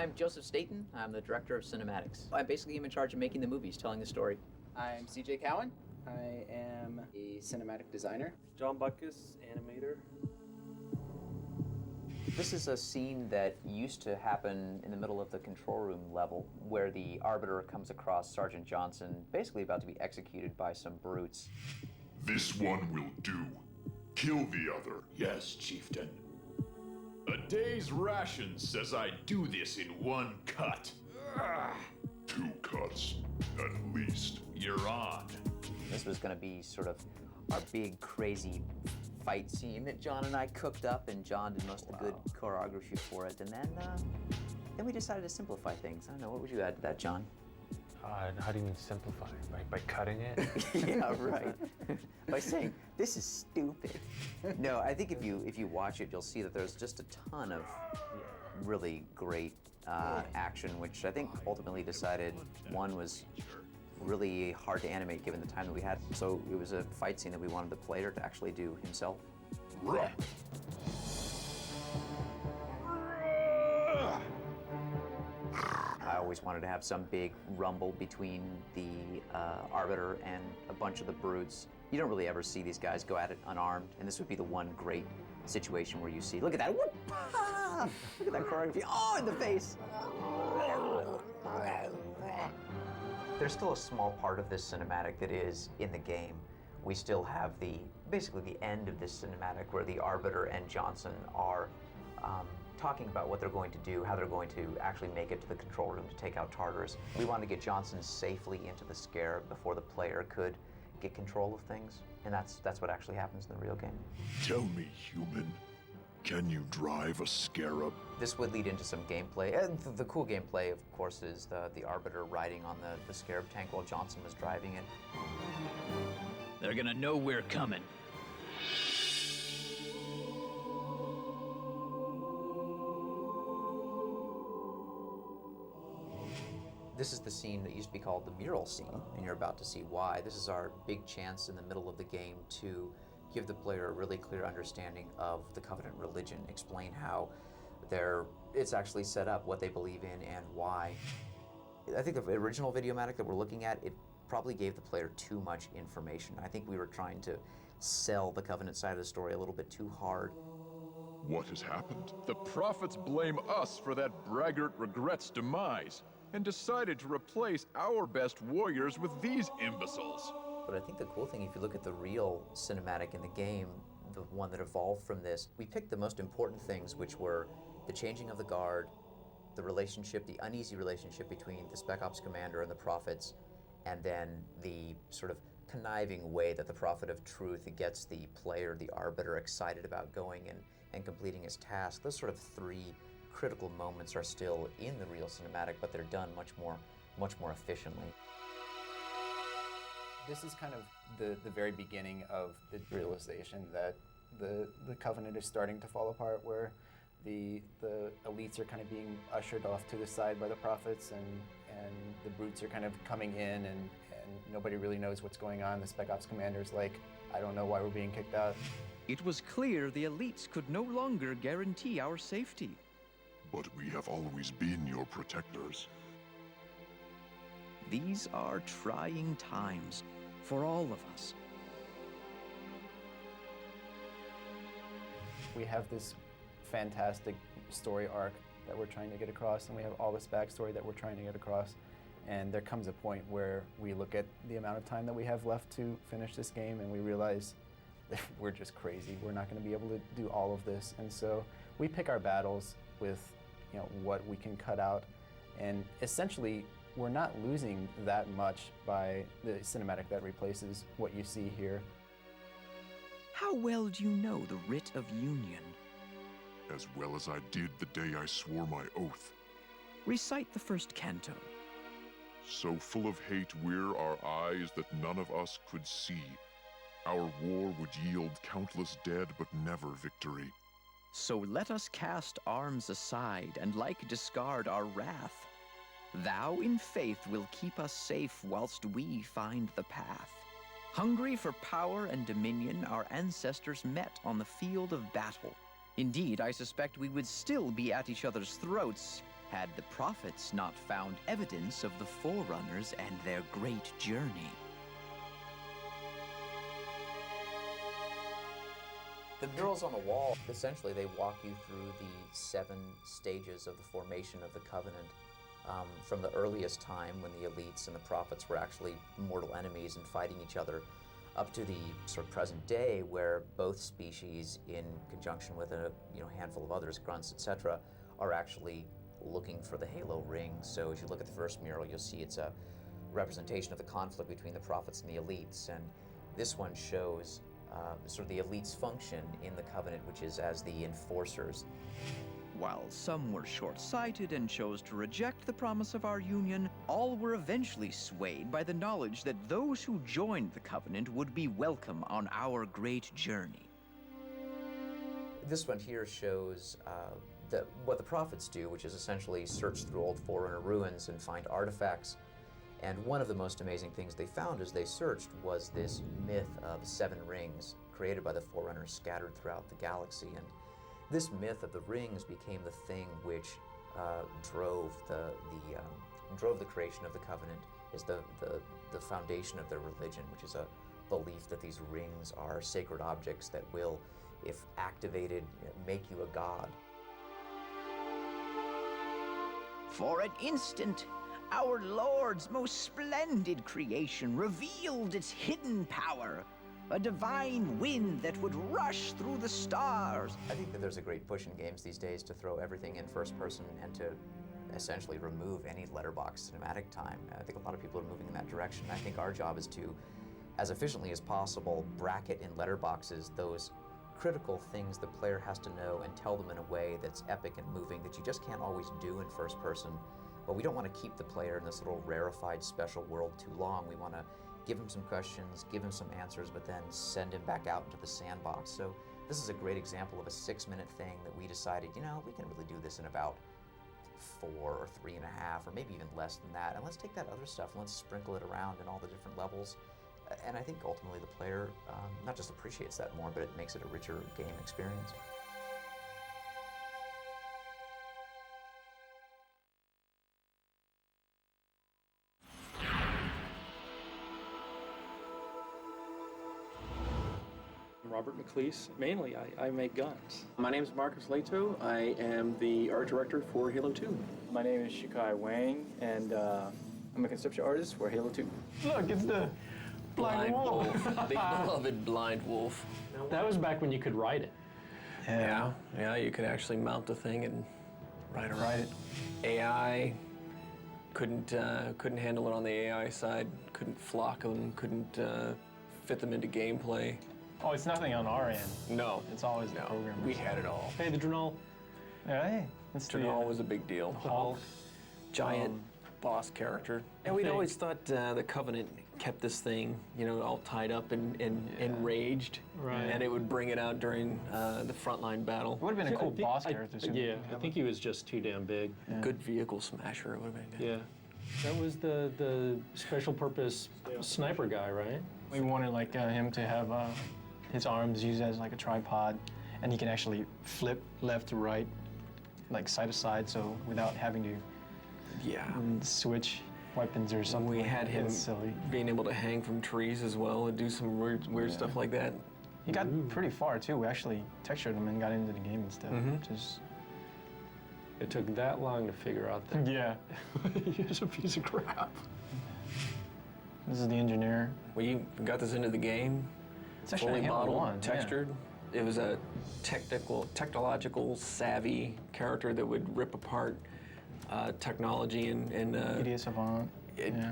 I'm Joseph Staten. I'm the director of cinematics. I basically am in charge of making the movies, telling the story. I'm CJ Cowan. I am a cinematic designer. John Buckus, animator. This is a scene that used to happen in the middle of the control room level, where the Arbiter comes across Sergeant Johnson, basically about to be executed by some brutes. This one will do. Kill the other. Yes, Chieftain. A day's ration says I do this in one cut. 2 cuts, at least. You're on. This was going to be sort of our big, crazy fight scene that John and I cooked up, and John did most of the good choreography for it. And then we decided to simplify things. I don't know, what would you add to that, John? How do you mean simplify? By cutting it? Yeah, right. By saying, this is stupid. No, I think if you watch it, you'll see that there's just a ton of really great action, which I think ultimately decided one was really hard to animate given the time that we had. So it was a fight scene that we wanted the player to actually do himself. Run. I always wanted to have some big rumble between the Arbiter and a bunch of the brutes. You don't really ever see these guys go at it unarmed, and this would be the one great situation where you see, look at that, whoop, ah! Look at that choreography, oh, in the face. There's still a small part of this cinematic that is in the game. We still have basically the end of this cinematic where the Arbiter and Johnson are talking about what they're going to do, how they're going to actually make it to the control room to take out Tartarus. We wanted to get Johnson safely into the Scarab before the player could get control of things, and that's what actually happens in the real game. Tell me, human, can you drive a Scarab? This would lead into some gameplay. The cool gameplay, of course, is the Arbiter riding on the Scarab tank while Johnson was driving it. They're gonna know we're coming. This is the scene that used to be called the mural scene, and you're about to see why. This is our big chance in the middle of the game to give the player a really clear understanding of the Covenant religion, explain how it's actually set up, what they believe in, and why. I think the original Videomatic that we're looking at, it probably gave the player too much information. I think we were trying to sell the Covenant side of the story a little bit too hard. What has happened? The prophets blame us for that braggart Regret's demise and decided to replace our best warriors with these imbeciles. But I think the cool thing, if you look at the real cinematic in the game, the one that evolved from this, we picked the most important things, which were the changing of the guard, the relationship, the uneasy relationship between the Spec Ops commander and the prophets, and then the sort of conniving way that the Prophet of Truth gets the player, the Arbiter, excited about going and completing his task. Those sort of 3 critical moments are still in the real cinematic, but they're done much more efficiently. This is kind of the very beginning of the realization that the Covenant is starting to fall apart, where the elites are kind of being ushered off to the side by the prophets, and the brutes are kind of coming in, and nobody really knows what's going on. The Spec Ops commander's like, I don't know why we're being kicked out. It was clear the elites could no longer guarantee our safety. But we have always been your protectors. These are trying times for all of us. We have this fantastic story arc that we're trying to get across, and we have all this backstory that we're trying to get across. And there comes a point where we look at the amount of time that we have left to finish this game, and we realize that we're just crazy. We're not going to be able to do all of this. And so we pick our battles with, what we can cut out. And essentially, we're not losing that much by the cinematic that replaces what you see here. How well do you know the Writ of Union? As well as I did the day I swore my oath. Recite the first canto. So full of hate were our eyes that none of us could see. Our war would yield countless dead, but never victory. So let us cast arms aside, and like discard our wrath. Thou in faith will keep us safe whilst we find the path. Hungry for power and dominion, our ancestors met on the field of battle. Indeed, I suspect we would still be at each other's throats had the prophets not found evidence of the Forerunners and their great journey. The murals on the wall, essentially, they walk you through the 7 stages of the formation of the Covenant. From the earliest time when the elites and the prophets were actually mortal enemies and fighting each other, up to the sort of present day where both species, in conjunction with a handful of others, grunts, etc., are actually looking for the halo ring. So as you look at the first mural, you'll see it's a representation of the conflict between the prophets and the elites, and this one shows sort of the elites' function in the Covenant, which is as the enforcers. While some were short-sighted and chose to reject the promise of our union, all were eventually swayed by the knowledge that those who joined the Covenant would be welcome on our great journey. This one here shows what the prophets do, which is essentially search through old Forerunner ruins and find artifacts. And one of the most amazing things they found as they searched was this myth of 7 rings created by the Forerunners scattered throughout the galaxy. And this myth of the rings became the thing which drove the creation of the Covenant, is the foundation of their religion, which is a belief that these rings are sacred objects that will, if activated, make you a god. For an instant, our Lord's most splendid creation revealed its hidden power, a divine wind that would rush through the stars. I think that there's a great push in games these days to throw everything in first person and to essentially remove any letterbox cinematic time. I think a lot of people are moving in that direction. I think our job is to, as efficiently as possible, bracket in letterboxes those critical things the player has to know and tell them in a way that's epic and moving that you just can't always do in first person. But we don't want to keep the player in this little rarefied special world too long. We want to give him some questions, give him some answers, but then send him back out into the sandbox. So this is a great example of a 6-minute thing that we decided, we can really do this in about 4 or 3.5, or maybe even less than that. And let's take that other stuff and let's sprinkle it around in all the different levels. And I think ultimately the player not just appreciates that more, but it makes it a richer game experience. Robert McLeese. Mainly, I make guns. My name is Marcus Leto. I am the art director for Halo 2. My name is Shikai Wang, and I'm a conceptual artist for Halo 2. Look, it's the blind wolf. The beloved blind wolf. That was back when you could ride it. Yeah, you could actually mount the thing and ride it. AI couldn't handle it on the AI side. Couldn't flock them. Couldn't fit them into gameplay. Oh, it's nothing on our end. No. It's always the programmers. We had it all. Hey, the Drenal. Yeah, hey. That's Drenal was a big deal. Hulk. Giant boss character. And we'd always thought the Covenant kept this thing, all tied up and enraged. Right. And it would bring it out during the frontline battle. It would have been a cool boss character. So I think he was just too damn big. Good vehicle smasher, it would have been good. Yeah. That was the special purpose sniper guy, right? We wanted him to have his arms used as like a tripod, and he can actually flip left to right, like side to side, so without having to switch weapons or something. We had him silly. being able to hang from trees as well and do some weird stuff like that. He got pretty far too. We actually textured him and got into the game and stuff. It took that long to figure out that. Yeah. He's a piece of crap. This is the engineer. We got this into the game. It's actually fully Halo modeled, 1, textured. It was a technological savvy character that would rip apart technology and Idiot savant.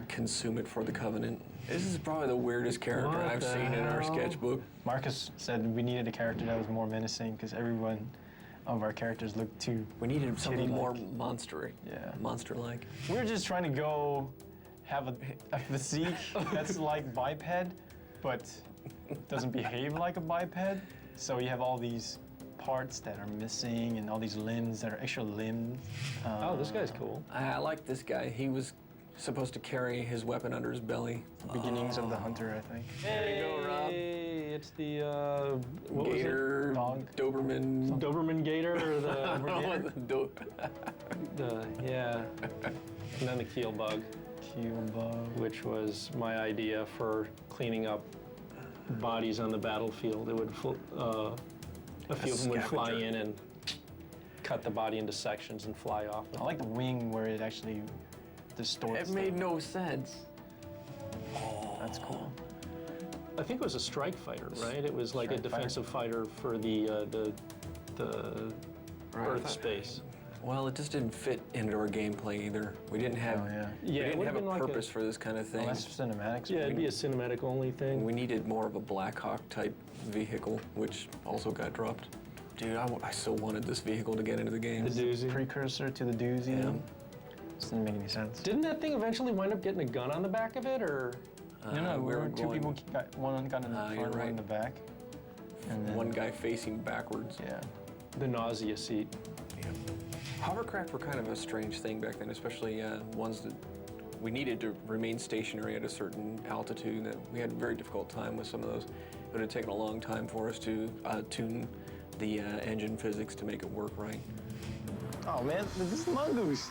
consume it for the Covenant. This is probably the weirdest character I've seen in our sketchbook. Marcus said we needed a character that was more menacing because every one of our characters looked too. We needed something more kitty-like. monster-y. Yeah. Monster-like. We were just trying to go have a physique that's like biped, but doesn't behave like a biped. So you have all these parts that are missing and all these limbs that are extra limbs. Oh, this guy's cool. I like this guy. He was supposed to carry his weapon under his belly. Beginnings of the Hunter, I think. There you go, Rob. It's the Gator, Doberman. Doberman Gator or Do- yeah. And then the keel bug, which was my idea for cleaning up bodies on the battlefield. It would, a few of them would fly in and cut the body into sections and fly off. I like the wing where it actually distorts. It made no sense. That's cool. I think it was a strike fighter, right? It was like a defensive fighter for the Earth space. Well, it just didn't fit into our gameplay either. We didn't have, we it didn't would've have a been like purpose for this kind of thing. Well, that's cinematics. Yeah, it'd be a cinematic only thing. We needed more of a Black Hawk type vehicle, which also got dropped. Dude, I so wanted this vehicle to get into the game. The doozy. Precursor to the doozy. Yeah. This didn't make any sense. Didn't that thing eventually wind up getting a gun on the back of it, or? No, we were two going, people got one gun in the front, you're one right. in the back. And then, one guy facing backwards. Yeah. The nausea seat. Hovercraft were kind of a strange thing back then, especially ones that we needed to remain stationary at a certain altitude. That we had a very difficult time with some of those. It would have taken a long time for us to tune the engine physics to make it work right. Oh man, this is the mongoose.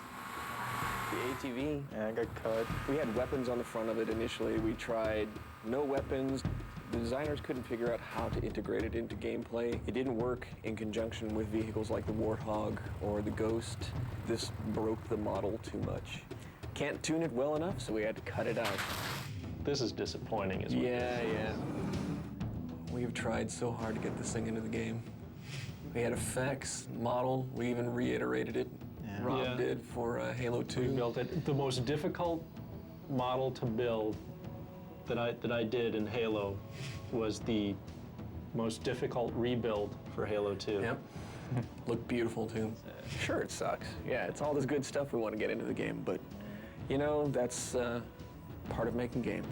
The ATV. Yeah, I got cut. We had weapons on the front of it initially. We tried no weapons. The designers couldn't figure out how to integrate it into gameplay. It didn't work in conjunction with vehicles like the Warthog or the Ghost. This broke the model too much. Can't tune it well enough, so we had to cut it out. This is disappointing as well. Yeah. We've tried so hard to get this thing into the game. We had effects, model, we even reiterated it. Yeah. Rob did for Halo 2. We built it. The most difficult model to build that I did in Halo was the most difficult rebuild for Halo 2. Yep. Looked beautiful too. Sure, it sucks. Yeah, it's all this good stuff we want to get into the game, but you know, that's part of making games.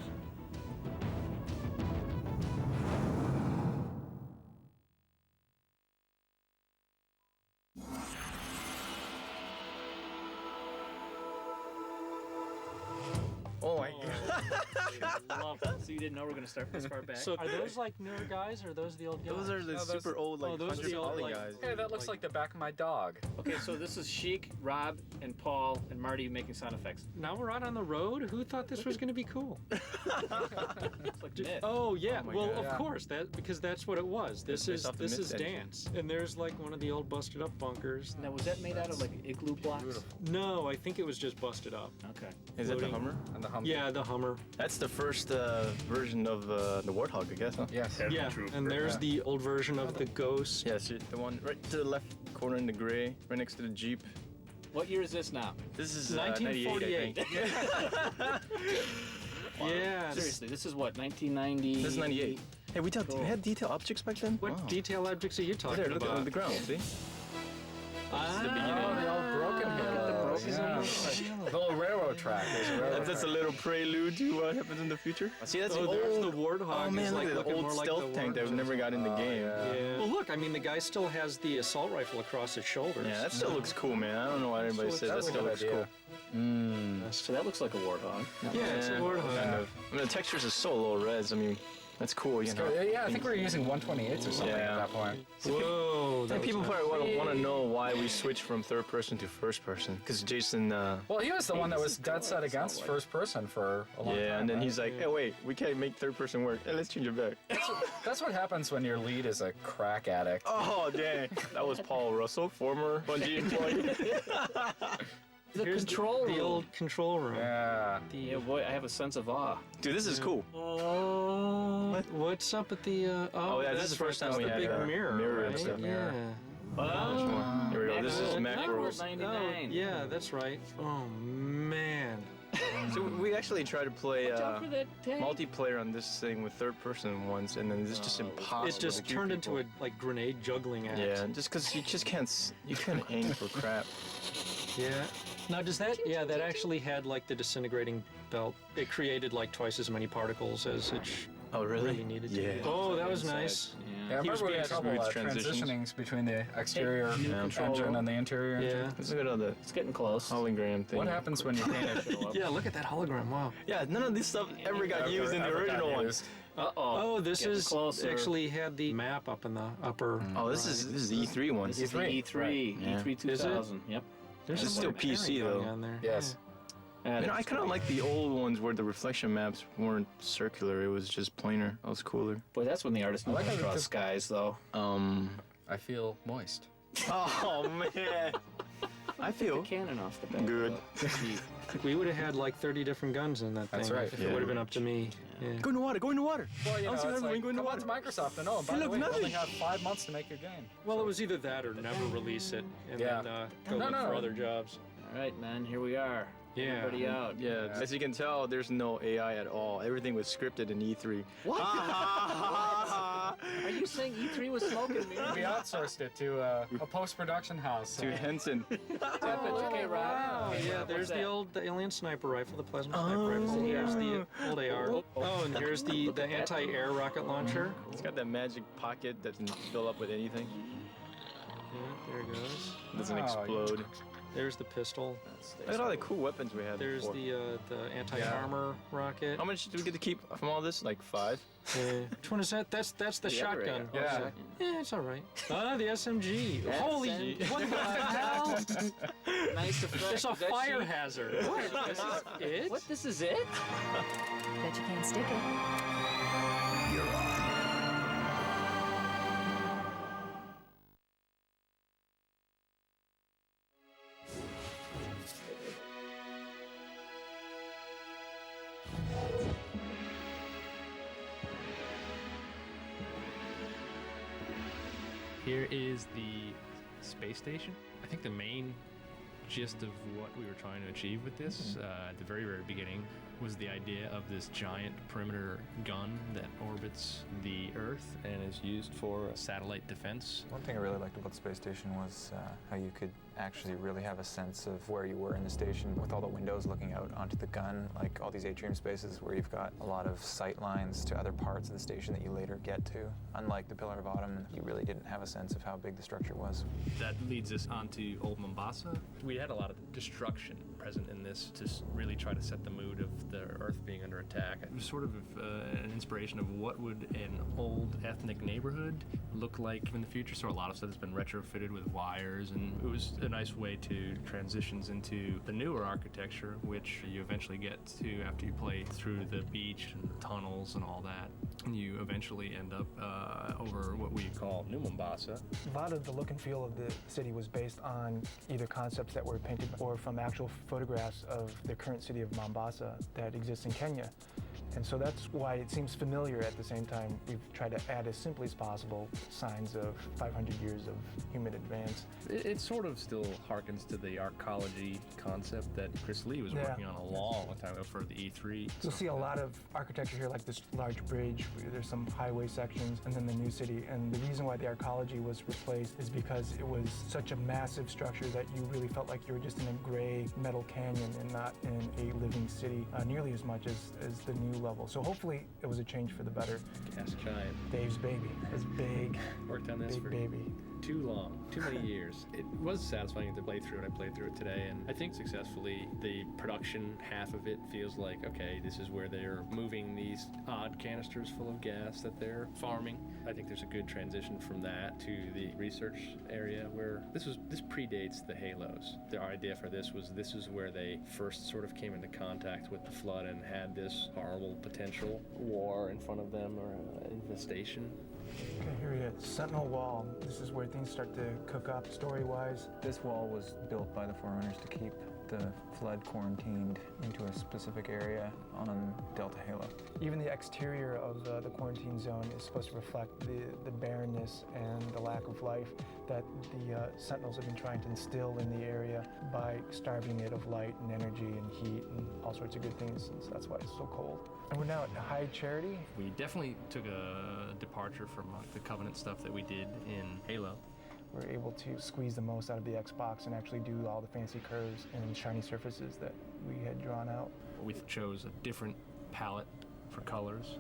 Oh my god. Love it. So you didn't know we were gonna start this far back? So are those like newer guys, or are those the old guys? Those are the super old, like, those are the old, like, guys. Hey, that looks like the back of my dog. Okay, so this is Sheik, Rob, and Paul, and Marty making sound effects. Now we're out on the road? Who thought this was going to be cool? It's like myth. Oh yeah, my well God. of course because that's what it was. This based is off the this myth is engine. dance, and there's like one of the old busted up bunkers. Now, was that made out of like igloo blocks? No, I think it was just busted up. Okay. Is it the Floating. Hummer? And the Humvee. Yeah, the Hummer. That's the first version of the Warthog, I guess, huh? Yes. Yeah, and there's the old version of the Ghost. Yes, the one right to the left corner in the gray, right next to the Jeep. What year is this now? This is 1948. 98, I think. Yeah. Seriously, this is what, 1990? This is 98. Hey, we had detail objects back then? What Wow. detail objects are you talking There, look about? at the ground, see? Ah, the beginning. Oh, the old broken Halo. The old railroad track. There's a railroad That's a track. little prelude to what happens in the future. See, that's Oh, the there's old. the Warthog. Oh man, is look like at the looking old more like stealth the tank that Warthog. never got in the game. Yeah. Well, look, I mean, the guy still has the assault rifle across his shoulders. Yeah, that still looks cool, man. I don't know why everybody says that still looks cool. So that looks like a Warthog. Yeah, it's a Warthog. Kind of. I mean, the textures are so low res. I mean, that's cool, you know. Yeah, I think we were using 128s or something at that point. Whoa. And people probably want to know why we switched from third person to first person. Because Jason, Well, he was the one that was dead set against first person for a long time. yeah, and then right? he's like, hey, wait, we can't make third person work. Hey, let's change it back. That's what happens when your lead is a crack addict. Oh, dang. That was Paul Russell, former Bungie employee. The Here's control the room. old control room. Yeah. Yeah, boy, I have a sense of awe. Dude, this is cool. Oh, what's up at the? Oh, yeah, this is the first time we the had big a mirror. mirror right? and stuff. Yeah. Oh, Here we go. This is Macworld Macworld. 99. Yeah, that's right. Oh man. So we actually tried to play Watch out for that tank. multiplayer on this thing with third person once, and then it's just impossible. It just to turned keep into a like grenade juggling act. Yeah, just because you just can't, you couldn't aim for crap. Yeah. Now does that? Yeah, that actually had like the disintegrating belt. It created like twice as many particles as it Oh, really needed to. Yeah. Oh, that was nice. Yeah, I He was remember we being had trouble smooth transitions. transitioning between the exterior new control engine room. and the interior engine. Yeah. Let's look at all the It's getting close. hologram thing. What happens when you paint it? Yeah, look at that hologram. Wow. Yeah, none of this stuff ever got used in the Ever got original one. used. Oh, this Getting is closer. actually had the map up in the upper. Oh, this is the E3 one. This is the E3, Yeah. E3 2000. Yep. There's It's still PC though. on there. Yes. I kind of like the old ones where the reflection maps weren't circular. It was just planar. That was cooler. Boy, that's when the artist knew how to draw skies, though. I feel moist. Oh man. I feel Cannon off the back. good. We would have had like 30 different guns in that thing. That's right. If it would have been up to me. Yeah. Go in the water. Go in the water. Well, you know, I'll see it's everyone like, go in the come on water. to Microsoft and, oh, by the way, you only have 5 months to make your game. Well, it was either that or never release it and Yeah. then go look for other jobs. All right, man, here we are. Yeah. Everybody out. Yeah, as you can tell, there's no AI at all. Everything was scripted in E3. What? Are you saying E3 was smoking me? We outsourced it to a post-production house. To Henson. Okay, Rob. Wow, Okay, yeah, Rob, there's what's the alien sniper rifle, the plasma sniper rifle. Here's the old AR. Oh, and here's the anti-air rocket launcher. It's got that magic pocket that can fill up with anything. Yeah, there it goes. It doesn't explode. There's the pistol. Look at all the cool weapons we had There's before. the anti-armor rocket. How much do we get to keep from all this? Like 5? Which one is that? That's the shotgun. Yeah. Yeah, it's all right. Ah, the SMG. Holy, what the hell? Nice effect. It's a Is that fire cheap? hazard. What? This is it? What? This is it? Bet you can't stick it. You're on. Here is the space station. I think the main gist of what we were trying to achieve with this at the very, very beginning was the idea of this giant perimeter gun that orbits the Earth and is used for satellite defense. One thing I really liked about the space station was how you could actually really have a sense of where you were in the station with all the windows looking out onto the gun, like all these atrium spaces where you've got a lot of sight lines to other parts of the station that you later get to. Unlike the Pillar of Autumn, you really didn't have a sense of how big the structure was. That leads us onto Old Mombasa. We had a lot of destruction present in this to really try to set the mood of the Earth being under attack. It was sort of an inspiration of what would an old ethnic neighborhood look like in the future. So a lot of stuff has been retrofitted with wires, and it was a nice way to transitions into the newer architecture, which you eventually get to after you play through the beach and the tunnels and all that. And you eventually end up over what we call New Mombasa. A lot of the look and feel of the city was based on either concepts that were painted or from actual photographs of the current city of Mombasa that exists in Kenya. And so that's why it seems familiar. At the same time, we've tried to add as simply as possible signs of 500 years of human advance. It sort of still harkens to the arcology concept that Chris Lee was working on a long time ago for the E3. You'll see a lot of architecture here, like this large bridge. There's some highway sections, and then the new city. And the reason why the arcology was replaced is because it was such a massive structure that you really felt like you were just in a gray metal canyon and not in a living city, nearly as much as the new level. So hopefully it was a change for the better. Gas Giant. Dave's baby. His big, worked on this big for baby. Too long, too many years. It was satisfying to play through it. I played through it today, and I think successfully the production half of it feels like, okay, this is where they're moving these odd canisters full of gas that they're farming. I think there's a good transition from that to the research area where this predates the Halos. The idea for this is where they first sort of came into contact with the flood and had this horrible potential war in front of them or infestation. Okay, here we go. Sentinel Wall. This is where things start to cook up story-wise. This wall was built by the Forerunners to keep the flood quarantined into a specific area on Delta Halo. Even the exterior of the quarantine zone is supposed to reflect the barrenness and the lack of life that the Sentinels have been trying to instill in the area by starving it of light and energy and heat and all sorts of good things, and so that's why it's so cold. And we're now at High Charity. We definitely took a departure from the Covenant stuff that we did in Halo. We're able to squeeze the most out of the Xbox and actually do all the fancy curves and shiny surfaces that we had drawn out. We chose a different palette for colors.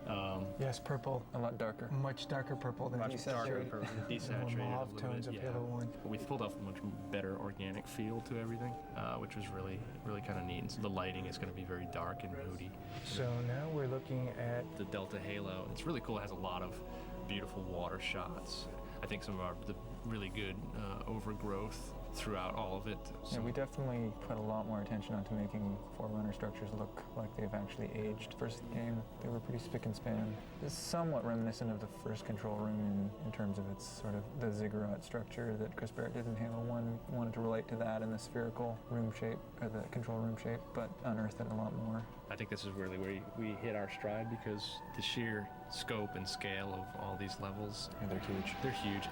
Yes, purple. A lot darker. Much darker purple than Much darker purple, desaturated. mauve a little tones bit, of yeah. Halo 1. We pulled off a much better organic feel to everything, which was really kind of neat. And so the lighting is going to be very dark and moody. So now we're looking at the Delta Halo. It's really cool. It has a lot of beautiful water shots. I think some of the really good overgrowth throughout all of it. Yeah, we definitely put a lot more attention onto making Forerunner structures look like they've actually aged. First game, they were pretty spick and span. It's somewhat reminiscent of the first control room in terms of its sort of the ziggurat structure that Chris Barrett did in Halo 1. Wanted to relate to that in the spherical room shape, or the control room shape, but unearthed it a lot more. I think this is really where we hit our stride, because the sheer scope and scale of all these levels, they're huge. They're huge.